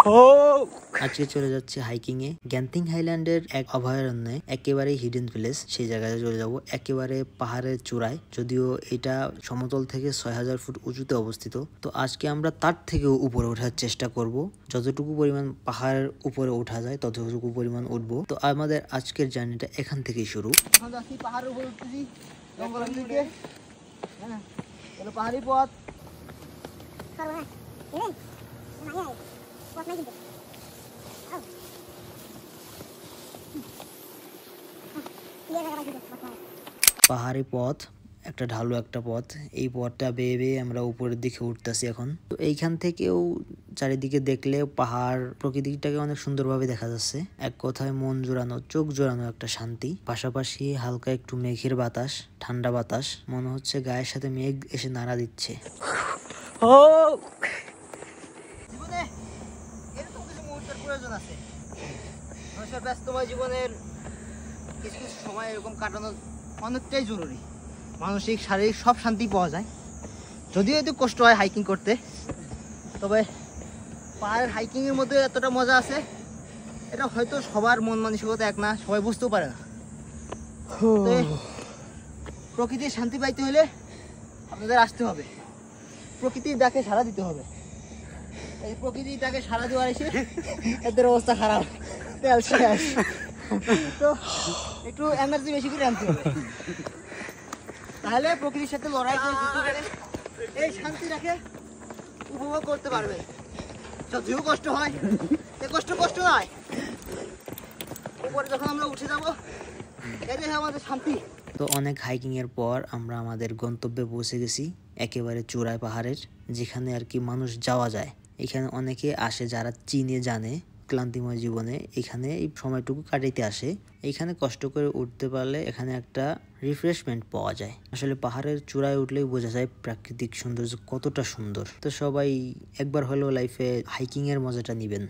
আজকে চলে যাচ্ছে হাইকিং এ গ্যান্তিং হাইল্যান্ডের এক অভয়ারণ্যে, একেবারে হিডেন প্লেস। সেই জায়গায় চলে যাব, একেবারে পাহাড়ের চূড়ায়। যদিও এটা সমতল থেকে 6000 ফুট উঁচুতে অবস্থিত। তো আজকে আমরা তার থেকেও উপরে ওঠার চেষ্টা করব। যতটুকু পরিমাণ পাহাড়ের উপরে ওঠা যায় ততটুকু পরিমাণ উঠবো। তো আমাদের আজকের জার্নিটা এখান থেকেই শুরু। পাহাড়ের উপরে উঠতেছি, জঙ্গলের দিকে। পাহাড়ি পথ। পাহাড়ি পথ, একটা ঢালু একটা পথ। এই পথটা বেয়ে বেয়ে আমরা উপরের দিকে উঠতেছি এখন। তো এইখান থেকেও চারিদিকে দেখলে পাহাড়, প্রকৃতিটাকে অনেক সুন্দরভাবে দেখা যাচ্ছে। এক কথায় মন জোড়ানো, চোখ জোড়ানো একটা শান্তি। পাশাপাশি হালকা একটু মেঘের বাতাস, ঠান্ডা বাতাস। মনে হচ্ছে গায়ের সাথে মেঘ এসে নাড়া দিচ্ছে। জীবনে এরকম কিছু মুহূর্তের প্রয়োজন আছে। মানুষের ব্যস্তময় জীবনের কিছু কিছু সময় এরকম কাটানো অনেকটাই জরুরি। মানসিক শারীরিক সব শান্তি পাওয়া যায়। যদিও একটু কষ্ট হয় হাইকিং করতে, তবে পাহাড়ের হাইকিংয়ের মধ্যে এতটা মজা আছে, এটা হয়তো সবার মন মানসিকতা এক না, সবাই বুঝতেও পারে না। প্রকৃতির শান্তি পাইতে হলে আপনাদের আসতে হবে, প্রকৃতির ডাকে সাড়া দিতে হবে। এই প্রকৃতির ডাকে সাড়া দেওয়ার এসে এদের অবস্থা খারাপ, তেল শেষ। তো একটু এনার্জি বেশি করে আনতে হবে, তাহলে প্রকৃতির সাথে লড়াই করে এই শান্তি রাখে উপভোগ করতে পারবে। যদিও কষ্ট হয়, এ কষ্ট নয়। উপরে যখন আমরা উঠে যাবো, এটাই আমাদের শান্তি। তো অনেক হাইকিং এর পর আমরা আমাদের গন্তব্যে পৌঁছে গেছি, একেবারে চূড়ায় পাহাড়ের, যেখানে আর কি মানুষ যাওয়া যায়। এখানে অনেকে আসে যারা চীনে জানে ক্লান্তিময় জীবনে এখানে এই সময়টুকু কাটাইতে আসে। এখানে কষ্ট করে উঠতে পারলে এখানে একটা রিফ্রেশমেন্ট পাওয়া যায়। আসলে পাহাড়ের চূড়ায় উঠলেই বোঝা যায় প্রাকৃতিক সৌন্দর্য কতটা সুন্দর। তো সবাই একবার হলেও লাইফে হাইকিং এর মজাটা নিবেন।